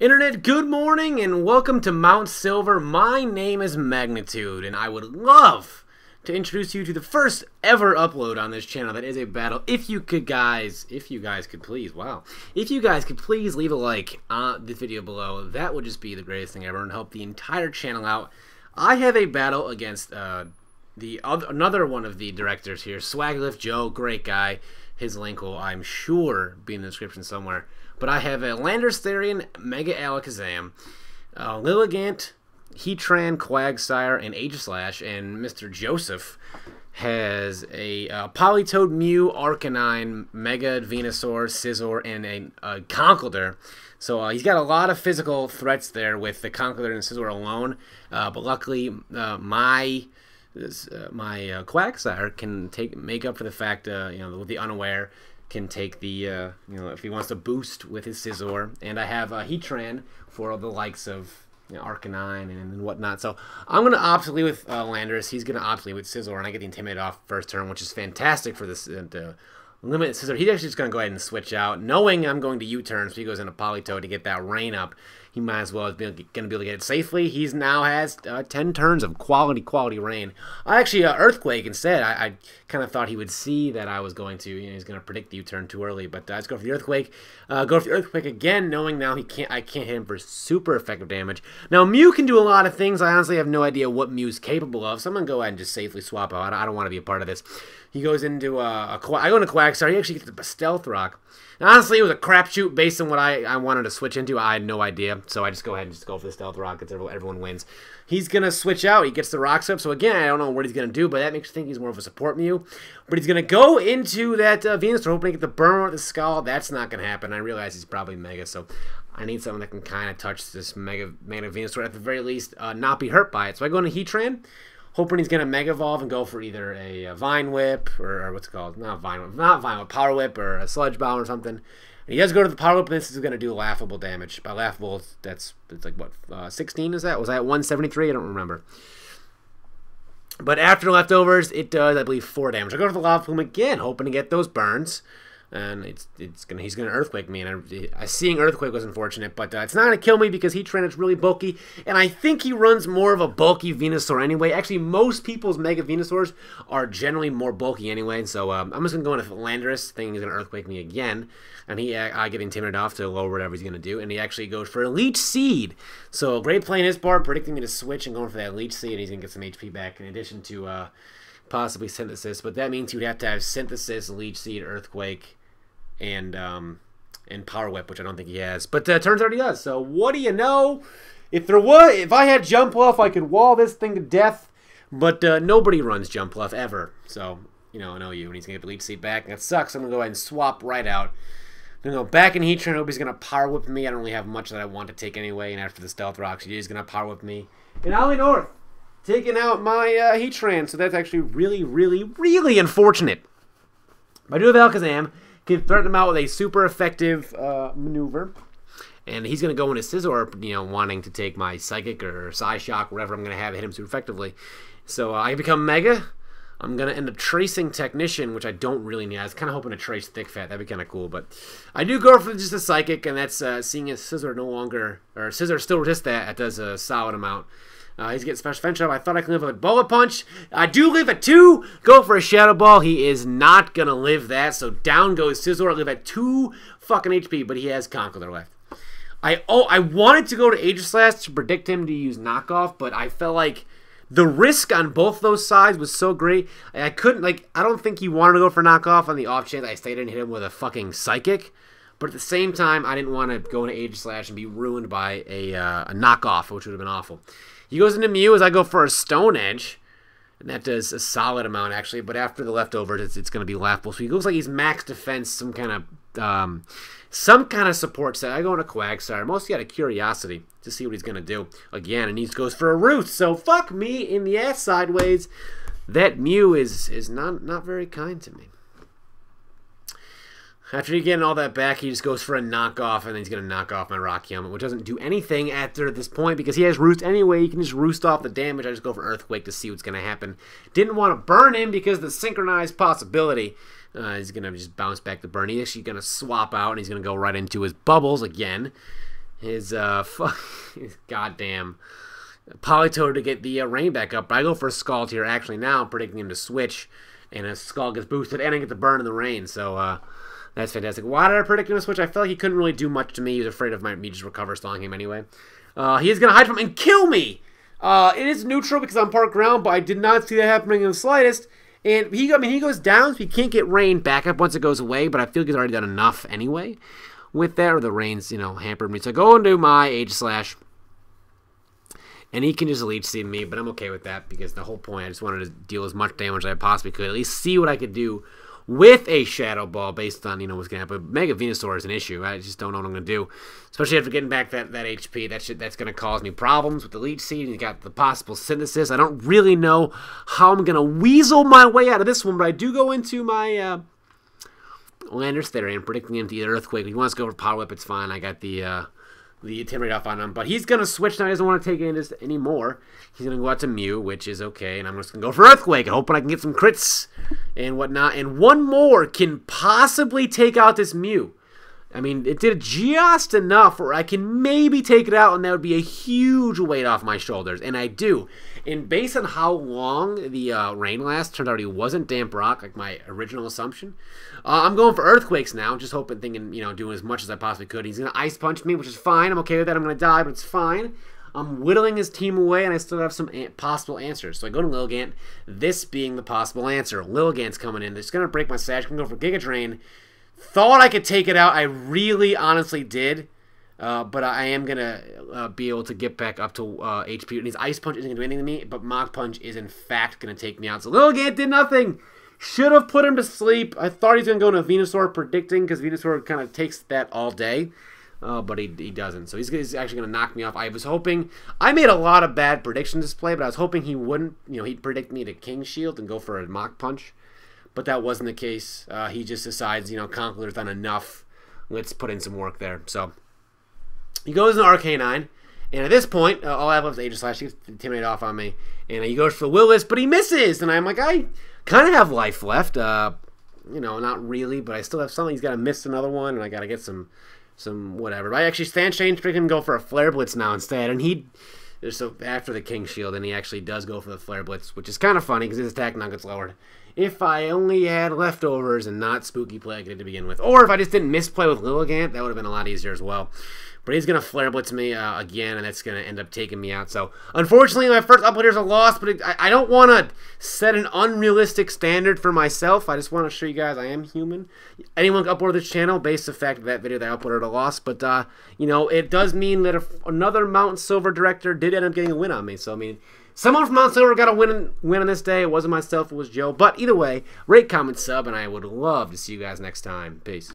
Internet, good morning and welcome to Mount Silver. My name is Magnitude and I would love to introduce you to the first ever upload on this channel that is a battle. If you guys could please leave a like on this video below, that would just be the greatest thing ever and help the entire channel out. I have a battle against another one of the directors here, swagilyph Joe, great guy. His link will, I'm sure, be in the description somewhere. But I have a Landorus-T, Mega Alakazam, Lilligant, Heatran, Quagsire, and Aegislash, and Mr. Joseph has a Politoed, Mew, Arcanine, Mega Venusaur, Scizor, and a Conkeldurr. So he's got a lot of physical threats there with the Conkeldurr and Scizor alone. But luckily, my Quagsire can make up for the fact, with the unaware, can take the, if he wants to boost with his Scizor. And I have Heatran for the likes of Arcanine and whatnot. So I'm going to opt-lead with Landorus. He's going to opt-lead with Scizor, and I get the Intimidate off first turn, which is fantastic for this limit Scizor. He's actually just going to go ahead and switch out, knowing I'm going to U-turn, so he goes into Politoed to get that rain up. He might as well be going to be able to get it safely. He's now has 10 turns of quality rain. I actually Earthquake instead. I kind of thought he would see that I was going to. He's going to predict the U-turn too early, but let's go for the Earthquake. Go for the Earthquake again, knowing now I can't hit him for super effective damage. Now Mew can do a lot of things. I honestly have no idea what Mew's capable of, so I'm going to go ahead and just safely swap out. I don't want to be a part of this. He goes into I go into Quagsire. He actually gets a Stealth Rock. And honestly, it was a crapshoot based on what I wanted to switch into. I had no idea, so I just go ahead and just go for the Stealth Rock. Everyone wins. He's going to switch out. He gets the Rocks up. So again, I don't know what he's going to do, but that makes me think he's more of a support Mew. But he's going to go into that Venusaur, hoping to get the burn with the Skull. That's not going to happen. I realize he's probably Mega, so I need something that can kind of touch this Mega Venusaur, at the very least, not be hurt by it. So I go into Heatran, hoping he's going to Mega Evolve and go for either a Vine Whip or what's it called? Not Vine Whip, Power Whip or a Sludge Bomb or something. And he does go to the Power Whip, and this is going to do laughable damage. By laughable, it's like, what, 16 is that? Was that 173? I don't remember. But after leftovers, it does, I believe, 4 damage. I go to the Lava Plume again, hoping to get those burns. And he's gonna Earthquake me, and seeing Earthquake was unfortunate, but it's not gonna kill me because Heatran is really bulky, and I think he runs more of a bulky Venusaur anyway. Actually, most people's Mega Venusaurs are generally more bulky anyway, so I'm just gonna go into Landorus, thinking he's gonna Earthquake me again, and I get Intimidated off to lower whatever he's gonna do, and he actually goes for a Leech Seed. So great play in his part, predicting me to switch and going for that Leech Seed, and he's gonna get some HP back in addition to possibly Synthesis, but that means you'd have to have Synthesis, Leech Seed, Earthquake, and Power Whip, which I don't think he has, but turns out he does. So what do you know? If I had Jumpluff, I could wall this thing to death, but nobody runs Jumpluff ever. So I know you, and he's gonna get the Leech Seed back, and that sucks. I'm gonna go ahead and swap right out. I'm gonna go back in Heatran. Hope he's gonna Power Whip me. I don't really have much that I want to take anyway, and after the Stealth Rocks, he's gonna Power Whip me. And Ollie North taking out my Heatran. So that's actually really unfortunate. But I do have Alakazam. Can threaten him out with a super effective maneuver. And he's going to go into Scizor, wanting to take my Psychic or Psyshock, whatever I'm going to have hit him super effectively. So I become Mega. I'm going to end up tracing Technician, which I don't really need. I was kind of hoping to trace Thick Fat. That'd be kind of cool. But I do go for just a Psychic, and that's seeing as Scizor still resists that. It does a solid amount. He's getting Special Defense up. I thought I could live a Bullet Punch. I do live at 2. Go for a Shadow Ball. He is not going to live that. So down goes Scizor. I live at 2 fucking HP, but he has Conkeldurr left. I wanted to go to Aegislash to predict him to use Knockoff, but I felt like the risk on both those sides was so great. I couldn't, I don't think he wanted to go for Knockoff on the off chance I stayed and hit him with a fucking Psychic. But at the same time, I didn't want to go into Aegislash and be ruined by a Knockoff, which would have been awful. He goes into Mew as I go for a Stone Edge, and that does a solid amount actually. But after the leftovers, it's going to be laughable. So he looks like he's max defense, some kind of support set. I go into Quagsire, mostly out of curiosity to see what he's going to do again, and he goes for a Roost. So fuck me in the ass sideways. That Mew is not very kind to me. After getting all that back, he just goes for a knockoff, and then he's going to knock off my Rocky Helmet, which doesn't do anything after this point because he has Roost anyway. He can just Roost off the damage. I just go for Earthquake to see what's going to happen. Didn't want to burn him because the synchronized possibility. He's going to just bounce back the burn. He's actually going to swap out, and he's going to go right into his Bubbles again. his his goddamn Politoed to get the rain back up. But I go for a Scald here actually now, predicting him to switch, and a Scald gets boosted, and I get the burn in the rain. So that's fantastic. Why did I predict him to switch? I felt like he couldn't really do much to me. He was afraid of me just recover stalling him anyway. He is gonna hide from him and kill me. It is neutral because I'm park ground, but I did not see that happening in the slightest. And he goes down, so he can't get rain back up once it goes away. But I feel like he's already done enough anyway with that, or the rain's hampered me. So I go into my Aegislash. And he can just Leech Seed me, but I'm okay with that because the whole point, I just wanted to deal as much damage as I possibly could. At least see what I could do with a Shadow Ball based on, what's going to happen. Mega Venusaur is an issue. I just don't know what I'm going to do. Especially after getting back that HP. That's going to cause me problems with the Leech Seed. And you got the possible Synthesis. I don't really know how I'm going to weasel my way out of this one, but I do go into my Landorus-T and predicting him to either Earthquake. If he wants to go for Power Whip, it's fine. I got the Intimidate off on him, but he's going to switch now. He doesn't want to take it anymore. He's going to go out to Mew, which is okay, and I'm just going to go for Earthquake, and hoping I can get some crits and whatnot, and one more can possibly take out this Mew. I mean, it did just enough where I can maybe take it out, and that would be a huge weight off my shoulders, and I do. And based on how long the rain lasts, turned out he wasn't Damp Rock, like my original assumption. I'm going for Earthquakes now, just thinking, doing as much as I possibly could. He's going to Ice Punch me, which is fine. I'm okay with that. I'm going to die, but it's fine. I'm whittling his team away, and I still have some possible answers. So I go to Lilligant, this being the possible answer. Lilligant's coming in. It's going to break my Sash. I'm going to go for Giga Drain. Thought I could take it out. I really, honestly did. But I am going to be able to get back up to HP. And his Ice Punch isn't going to do anything to me, but Mach Punch is, in fact, going to take me out. So Lilligant did nothing. Should have put him to sleep. I thought he was going to go into Venusaur, predicting, because Venusaur kind of takes that all day. But he doesn't. So he's actually going to knock me off. I was hoping... I made a lot of bad predictions this play, but I was hoping he wouldn't. He'd predict me to King Shield and go for a Mach Punch. But that wasn't the case. He just decides, Conkeldurr's done enough. Let's put in some work there. So he goes into Arcanine. And at this point, all I have left is Aegislash. He gets Intimidate off on me. And he goes for the Will-O-Wisp, but he misses. And I'm like, I kind of have life left. Not really, but I still have something. He's got to miss another one, and I got to get some whatever. But I actually stand change, pick him, go for a Flare Blitz now instead. And so after the King Shield, and he actually does go for the Flare Blitz, which is kind of funny because his attack now gets lowered. If I only had leftovers and not Spooky Play I did to begin with. Or if I just didn't misplay with Lilligant, that would have been a lot easier as well. But he's going to Flare Blitz me again, and that's going to end up taking me out. So, unfortunately, my first upload here is a loss, but I don't want to set an unrealistic standard for myself. I just want to show you guys I am human. Anyone can upload this channel based on the fact that video that I uploaded a loss. But, it does mean that if another Mountain Silver director did end up getting a win on me. So, I mean, someone from Mountain Silver got a win on this day. It wasn't myself, it was Joe. But either way, rate, comment, sub, and I would love to see you guys next time. Peace.